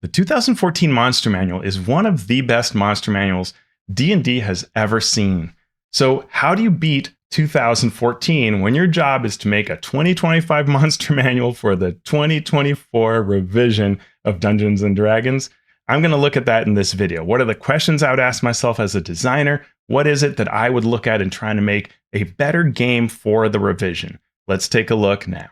The 2014 Monster Manual is one of the best monster manuals D&D has ever seen. So how do you beat 2014 when your job is to make a 2025 monster manual for the 2024 revision of Dungeons & Dragons? I'm going to look at that in this video. What are the questions I would ask myself as a designer? What is it that I would look at in trying to make a better game for the revision? Let's take a look now.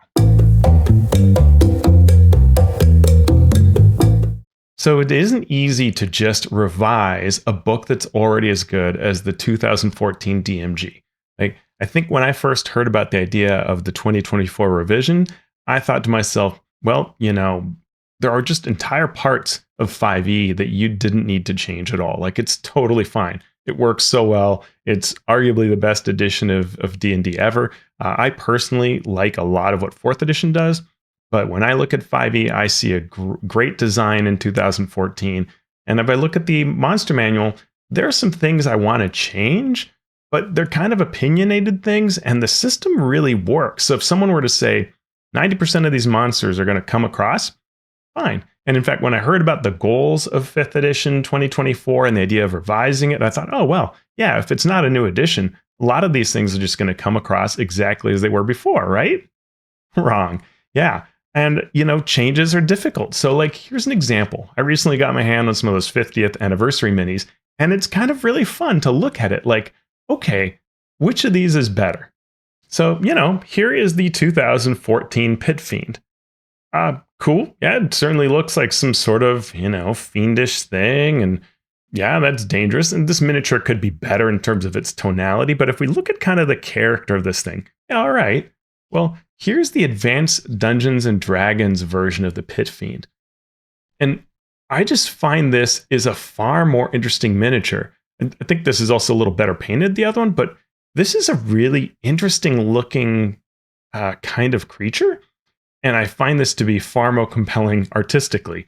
So it isn't easy to just revise a book that's already as good as the 2014 DMG. Like, I think when I first heard about the idea of the 2024 revision, I thought to myself, well, there are just entire parts of 5e that you didn't need to change at all. Like, it's totally fine. It works so well. It's arguably the best edition of D&D ever. I personally like a lot of what 4th edition does. But when I look at 5e, I see a great design in 2014. And if I look at the monster manual, there are some things I want to change, but they're kind of opinionated things, and the system really works. So if someone were to say 90% of these monsters are going to come across, fine. And in fact, when I heard about the goals of 5th edition 2024 and the idea of revising it, I thought, oh, well, yeah, if it's not a new edition, a lot of these things are just going to come across exactly as they were before, right? Wrong. Yeah. And, changes are difficult. So like, here's an example. I recently got my hand on some of those 50th anniversary minis, and it's kind of really fun to look at it like, okay, which of these is better? So, here is the 2014 Pit Fiend. Cool. Yeah, it certainly looks like some sort of, fiendish thing. And yeah, that's dangerous. And this miniature could be better in terms of its tonality. But if we look at kind of the character of this thing, yeah, all right. Well, here's the Advanced Dungeons & Dragons version of the Pit Fiend. And I just find this is a far more interesting miniature. And I think this is also a little better painted, the other one, but this is a really interesting looking kind of creature. And I find this to be far more compelling artistically.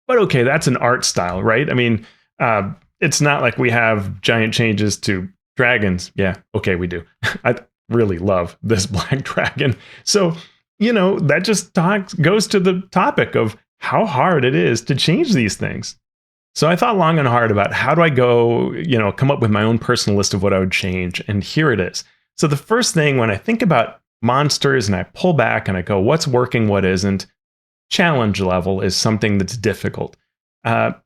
But okay, that's an art style, right? I mean, it's not like we have giant changes to dragons. Yeah, okay, we do. I really love this black dragon. So, that just goes to the topic of how hard it is to change these things. So I thought long and hard about how do I go, come up with my own personal list of what I would change. And here it is. So the first thing when I think about monsters and I pull back and I go, what's working, what isn't, challenge level is something that's difficult.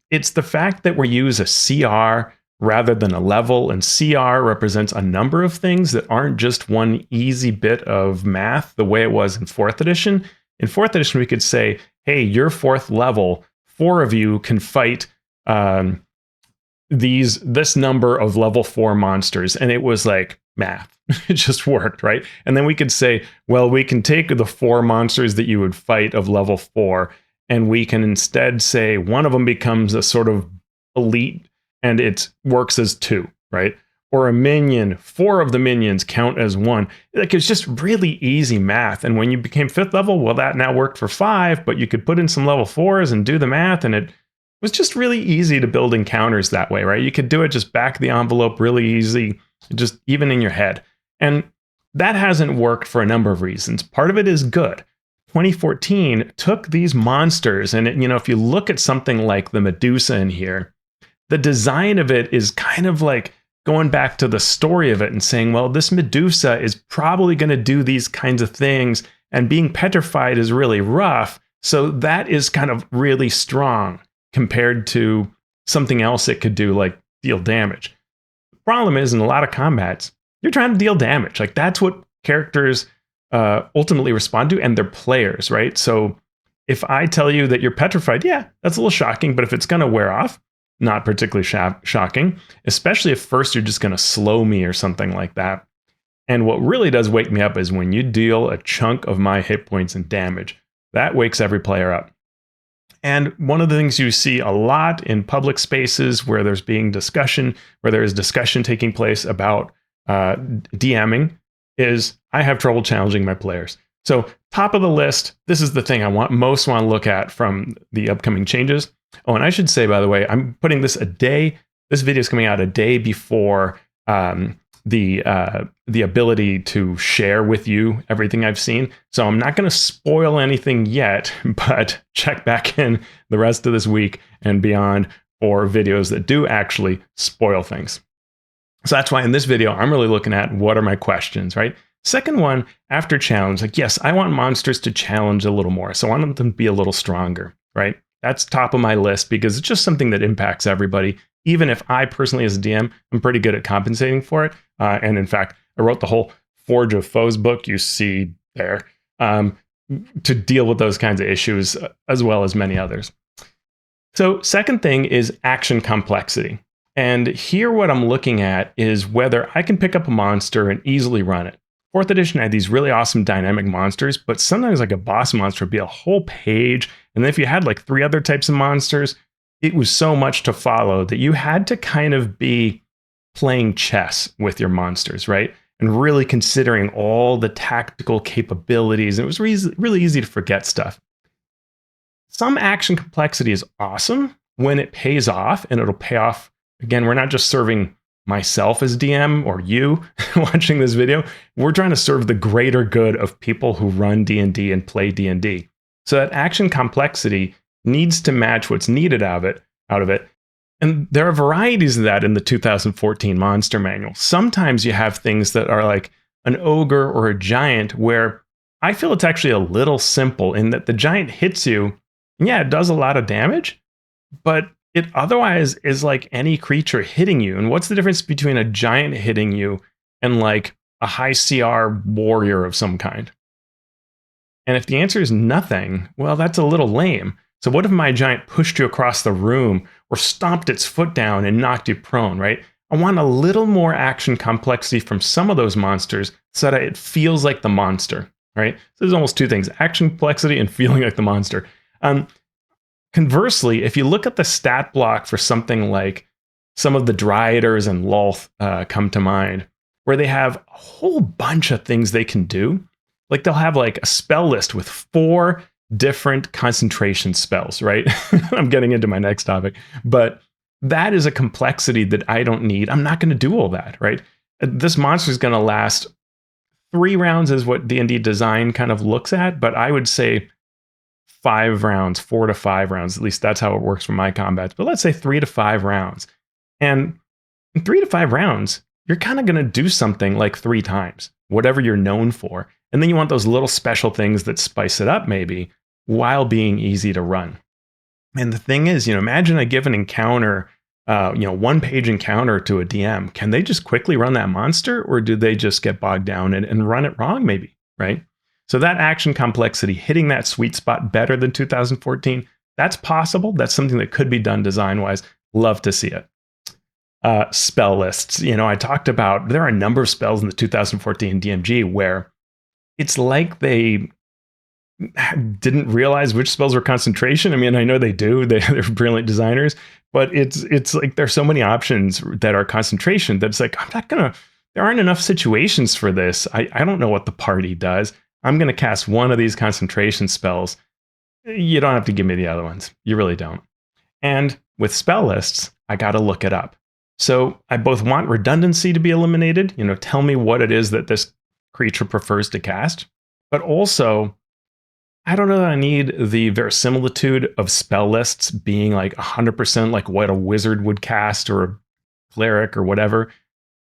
It's the fact that we use a CR rather than a level, and CR represents a number of things that aren't just one easy bit of math the way it was in 4th edition. In 4th edition, we could say, hey, you're 4th level, 4 of you can fight this number of level 4 monsters. And it was like math. It just worked, right? And then we could say, well, we can take the 4 monsters that you would fight of level 4, and we can instead say one of them becomes a sort of elite and it works as 2, right? Or a minion, 4 of the minions count as 1. Like, it's just really easy math. And when you became 5th level, well, that now worked for 5, but you could put in some level 4s and do the math, and it was just really easy to build encounters that way, right? You could do it just back of the envelope, really easy, just even in your head. And that hasn't worked for a number of reasons. Part of it is good. 2014 took these monsters, and if you look at something like the Medusa in here, the design of it is kind of like going back to the story of it and saying, well, this Medusa is probably going to do these kinds of things, and being petrified is really rough. So that is kind of really strong compared to something else it could do, like deal damage. The problem is, in a lot of combats, you're trying to deal damage. Like, that's what characters ultimately respond to, and they're players, right? So if I tell you that you're petrified, yeah, that's a little shocking, but if it's going to wear off, not particularly shocking, especially if first you're just going to slow me or something like that. And what really does wake me up is when you deal a chunk of my hit points and damage. That wakes every player up. And one of the things you see a lot in public spaces where there's being discussion, where there is discussion taking place about DMing, is I have trouble challenging my players. So top of the list, this is the thing I most want to look at from the upcoming changes. Oh, and I should say, by the way, I'm putting this this video is coming out a day before the ability to share with you everything I've seen. So I'm not going to spoil anything yet, but check back in the rest of this week and beyond for videos that do actually spoil things. So that's why in this video, I'm really looking at what are my questions, right? Second one, after challenge, like, yes, I want monsters to challenge a little more. So I want them to be a little stronger, right? That's top of my list because it's just something that impacts everybody. Even if I personally, as a DM, I'm pretty good at compensating for it. And in fact, I wrote the whole Forge of Foes book you see there to deal with those kinds of issues, as well as many others. So second thing is action complexity. And here what I'm looking at is whether I can pick up a monster and easily run it. Fourth edition had these really awesome dynamic monsters, but sometimes like a boss monster would be a whole page. And then if you had like 3 other types of monsters, it was so much to follow that you had to kind of be playing chess with your monsters, right? And really considering all the tactical capabilities. And it was really easy to forget stuff. Some action complexity is awesome when it pays off, and it'll pay off. Again, we're not just serving myself as DM or you watching this video. We're trying to serve the greater good of people who run D&D and play D&D. So that action complexity needs to match what's needed out of it. And there are varieties of that in the 2014 Monster Manual. Sometimes you have things that are like an ogre or a giant where I feel it's actually a little simple in that the giant hits you. Yeah, it does a lot of damage, but it otherwise is like any creature hitting you. And what's the difference between a giant hitting you and like a high CR warrior of some kind? And if the answer is nothing, well, that's a little lame. So what if my giant pushed you across the room or stomped its foot down and knocked you prone, right? I want a little more action complexity from some of those monsters so that it feels like the monster, right? So there's almost 2 things, action complexity and feeling like the monster. Conversely, if you look at the stat block for something like some of the Dryaders and Lolth come to mind, where they have a whole bunch of things they can do. Like they'll have like a spell list with 4 different concentration spells, right? I'm getting into my next topic, but that is a complexity that I don't need. I'm not going to do all that, right? This monster is going to last 3 rounds is what D&D design kind of looks at, but I would say 5 rounds, 4 to 5 rounds. At least that's how it works for my combats. But let's say 3 to 5 rounds. And in 3 to 5 rounds, you're kind of going to do something like 3 times, whatever you're known for. And then you want those little special things that spice it up maybe while being easy to run. And the thing is, imagine I give an encounter, 1-page encounter to a DM. Can they just quickly run that monster, or do they just get bogged down and run it wrong maybe, right? So that action complexity, hitting that sweet spot better than 2014, that's possible. That's something that could be done design-wise. Love to see it. Spell lists. I talked about, there are a number of spells in the 2014 DMG where it's like they didn't realize which spells were concentration. I mean, I know they do. They're brilliant designers, but it's like there's so many options that are concentration that it's like, there aren't enough situations for this. I don't know what the party does. I'm going to cast one of these concentration spells. You don't have to give me the other ones. You really don't. And with spell lists, I got to look it up. So I both want redundancy to be eliminated, tell me what it is that this creature prefers to cast, but also I don't know that I need the verisimilitude of spell lists being like 100% like what a wizard would cast or a cleric or whatever.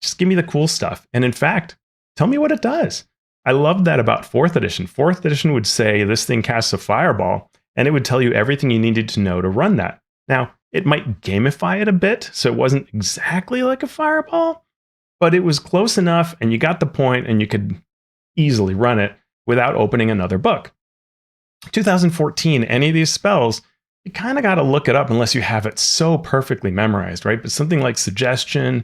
Just give me the cool stuff. And in fact, tell me what it does. I love that about 4th edition. 4th edition would say this thing casts a fireball, and it would tell you everything you needed to know to run that. Now, it might gamify it a bit, so it wasn't exactly like a fireball, but it was close enough, and you got the point, and you could easily run it without opening another book. 2014, any of these spells, you kind of got to look it up unless you have it so perfectly memorized, right? But something like suggestion,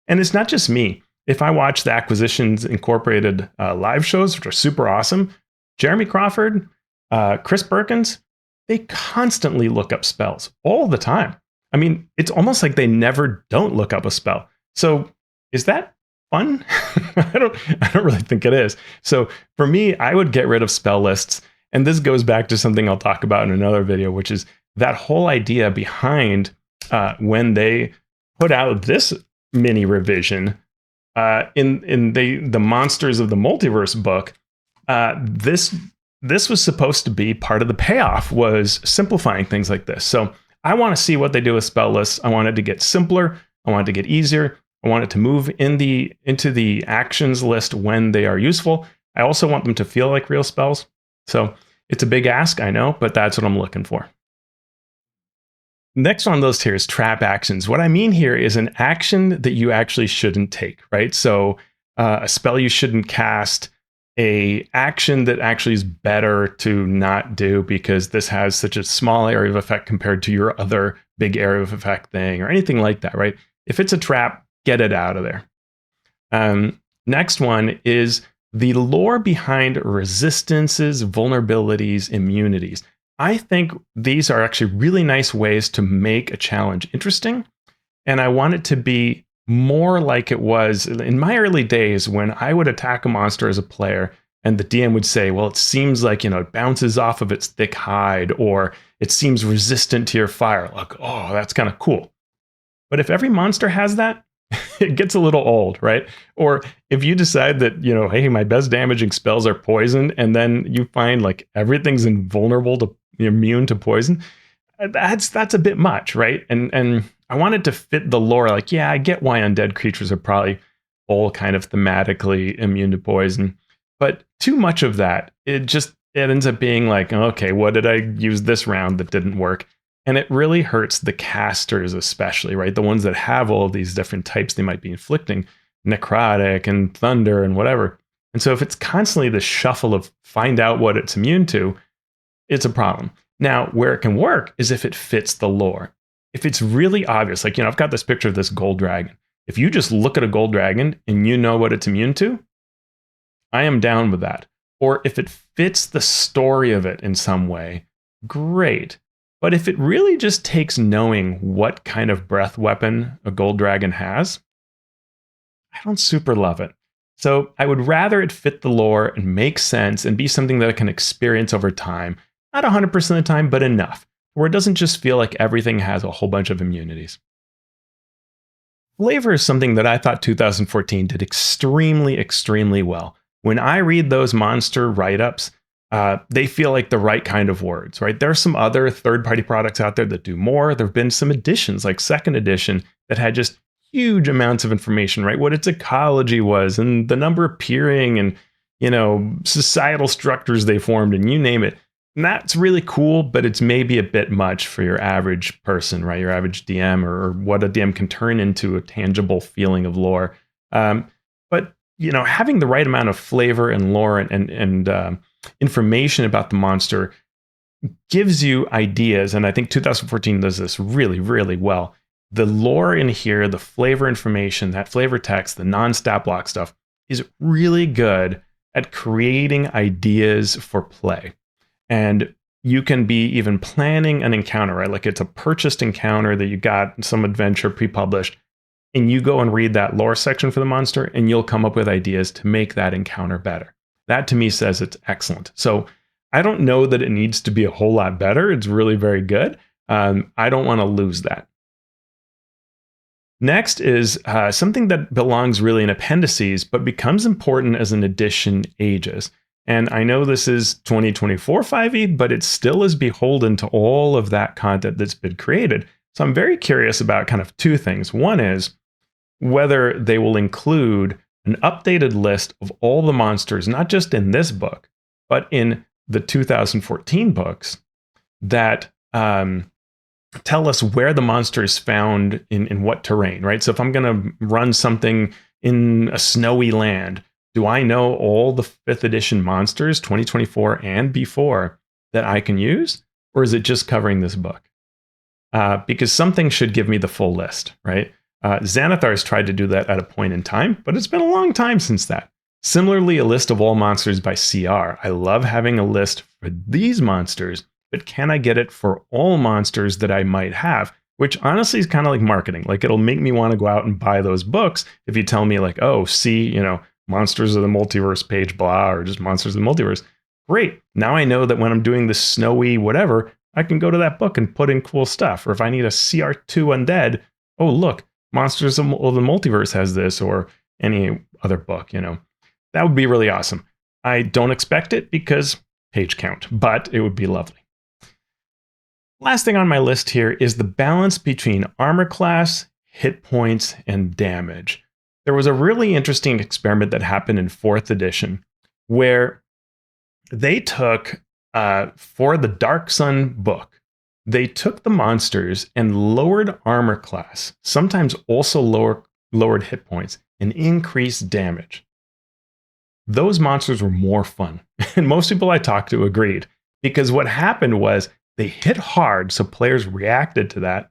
and it's not just me. If I watch the Acquisitions Incorporated live shows, which are super awesome, Jeremy Crawford, Chris Perkins, they constantly look up spells all the time. I mean, it's almost like they never don't look up a spell. So is that fun? I don't really think it is. So for me, I would get rid of spell lists. And this goes back to something I'll talk about in another video, which is that whole idea behind when they put out this mini revision In the Monsters of the Multiverse book, this was supposed to be part of the payoff, was simplifying things like this. So I want to see what they do with spell lists. I want it to get simpler. I want it to get easier. I want it to move into the actions list when they are useful. I also want them to feel like real spells. So it's a big ask, I know, but that's what I'm looking for. Next on those here is trap actions. What I mean here is an action that you actually shouldn't take, right? So a spell you shouldn't cast, a action that actually is better to not do because this has such a small area of effect compared to your other big area of effect thing or anything like that, right? If it's a trap, get it out of there. Next one is the lore behind resistances, vulnerabilities, immunities. I think these are actually really nice ways to make a challenge interesting. And I want it to be more like it was in my early days when I would attack a monster as a player and the DM would say, well, it seems like, it bounces off of its thick hide, or it seems resistant to your fire. Like, oh, that's kind of cool. But if every monster has that, it gets a little old, right? Or if you decide that, hey, my best damaging spells are poison, and then you find like everything's invulnerable to immune to poison, that's a bit much, right? And I wanted to fit the lore. Like, yeah, I get why undead creatures are probably all kind of thematically immune to poison, but too much of that, it ends up being like, okay, what did I use this round that didn't work? And it really hurts the casters, especially, right? The ones that have all of these different types they might be inflicting, necrotic and thunder and whatever. And so if it's constantly the shuffle of find out what it's immune to, it's a problem. Now, where it can work is if it fits the lore. If it's really obvious, like, I've got this picture of this gold dragon. If you just look at a gold dragon and you know what it's immune to, I am down with that. Or if it fits the story of it in some way, great. But if it really just takes knowing what kind of breath weapon a gold dragon has, I don't super love it. So I would rather it fit the lore and make sense and be something that I can experience over time. Not 100% of the time, but enough, where it doesn't just feel like everything has a whole bunch of immunities. Flavor is something that I thought 2014 did extremely, extremely well. When I read those monster write-ups, they feel like the right kind of words, right? There are some other third-party products out there that do more. There have been some editions, like second edition, that had just huge amounts of information, right? What its ecology was and the number appearing and, societal structures they formed and you name it. And that's really cool, but it's maybe a bit much for your average person, right? Your average DM or what a DM can turn into a tangible feeling of lore. But, having the right amount of flavor and lore and information about the monster gives you ideas. And I think 2014 does this really, really well. The lore in here, the flavor information, that flavor text, the non-stat block stuff is really good at creating ideas for play. And you can be even planning an encounter, right? Like it's a purchased encounter that you got some adventure pre-published, and you go and read that lore section for the monster, and you'll come up with ideas to make that encounter better. That to me says it's excellent. So I don't know that it needs to be a whole lot better. It's really very good. I don't want to lose that. Next is something that belongs really in appendices, but becomes important as an edition ages. And I know this is 2024 5e, but it still is beholden to all of that content that's been created. So I'm very curious about kind of two things. One is whether they will include an updated list of all the monsters, not just in this book, but in the 2014 books that tell us where the monster is found in what terrain, right? So if I'm going to run something in a snowy land, do I know all the 5th edition monsters, 2024 and before, that I can use? Or is it just covering this book? Because something should give me the full list, right? Xanathar's tried to do that at a point in time, but it's been a long time since that. Similarly, a list of all monsters by CR. I love having a list for these monsters, but can I get it for all monsters that I might have? Which honestly is kind of like marketing. Like it'll make me want to go out and buy those books if you tell me like, oh, see, Monsters of the Multiverse page blah, or just Monsters of the Multiverse. Great. Now I know that when I'm doing this snowy whatever, I can go to that book and put in cool stuff. Or if I need a CR2 undead, oh, look, Monsters of the Multiverse has this, or any other book, that would be really awesome. I don't expect it because page count, but it would be lovely. Last thing on my list here is the balance between armor class, hit points, and damage. There was a really interesting experiment that happened in 4th edition where they took, for the Dark Sun book, they took the monsters and lowered armor class, sometimes also lowered hit points, and increased damage. Those monsters were more fun. And most people I talked to agreed, because what happened was they hit hard, so players reacted to that,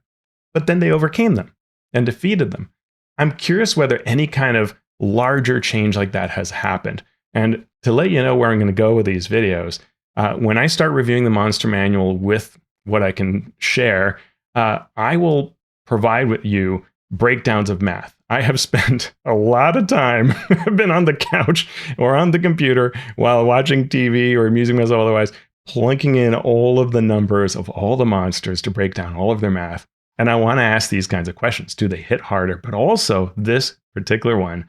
but then they overcame them and defeated them. I'm curious whether any kind of larger change like that has happened. And to let you know where I'm going to go with these videos, when I start reviewing the monster manual with what I can share, I will provide with you breakdowns of math. I have spent a lot of time, I've been on the couch or on the computer while watching TV or amusing myself otherwise, plunking in all of the numbers of all the monsters to break down all of their math. And I want to ask these kinds of questions. Do they hit harder? But also this particular one,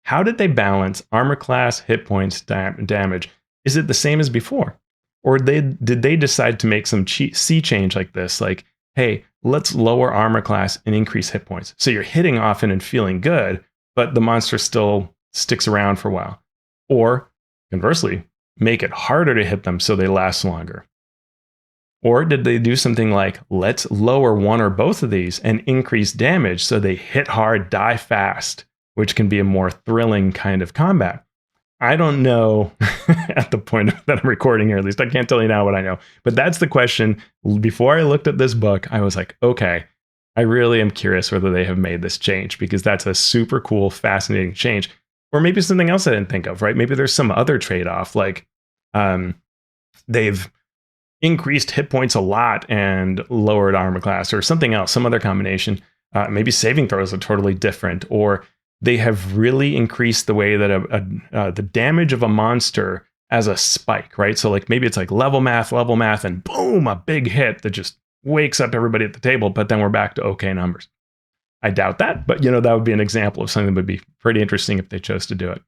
how did they balance armor class, hit points, damage? Is it the same as before? Or did they decide to make some sea change like this? Like, hey, let's lower armor class and increase hit points. So you're hitting often and feeling good, but the monster still sticks around for a while. Or conversely, make it harder to hit them so they last longer. Or did they do something like, let's lower one or both of these and increase damage so they hit hard, die fast, which can be a more thrilling kind of combat? I don't know at the point that I'm recording here, at least. I can't tell you now what I know. But that's the question. Before I looked at this book, I was like, okay, I really am curious whether they have made this change, because that's a super cool, fascinating change. Or maybe something else I didn't think of, right? Maybe there's some other trade-off, like they've increased hit points a lot and lowered armor class, or something else, some other combination. Maybe saving throws are totally different, or they have really increased the way that the damage of a monster as a spike, right? So like maybe it's like level math, and boom, a big hit that just wakes up everybody at the table, but then we're back to okay numbers. I doubt that, but that would be an example of something that would be pretty interesting if they chose to do it.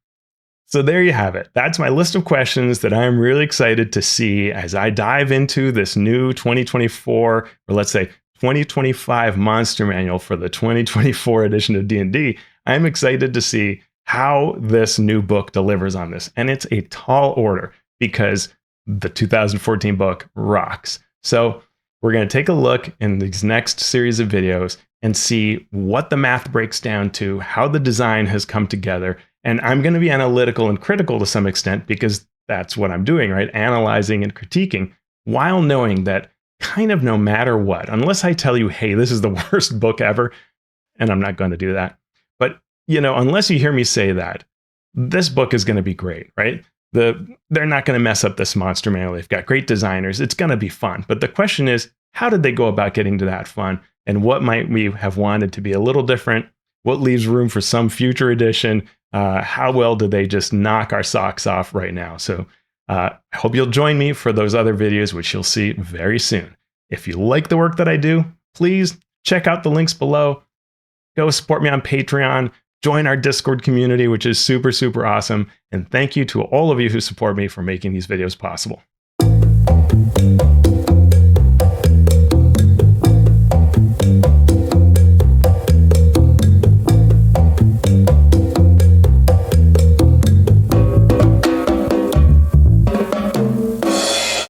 So there you have it. That's my list of questions that I'm really excited to see as I dive into this new 2024, or let's say 2025 monster manual for the 2024 edition of D&D. I'm excited to see how this new book delivers on this. And it's a tall order because the 2014 book rocks. So we're going to take a look in these next series of videos and see what the math breaks down to, how the design has come together. And I'm going to be analytical and critical to some extent, because that's what I'm doing, right? Analyzing and critiquing, while knowing that kind of no matter what, unless I tell you, hey, this is the worst book ever, and I'm not going to do that. But, unless you hear me say that, this book is going to be great, right? They're not going to mess up this monster manual. They've got great designers. It's going to be fun. But the question is, how did they go about getting to that fun? And what might we have wanted to be a little different? What leaves room for some future edition? How well did they just knock our socks off right now? So I hope you'll join me for those other videos, which you'll see very soon. If you like the work that I do, please check out the links below. Go support me on Patreon. Join our Discord community, which is super, super awesome. And thank you to all of you who support me for making these videos possible.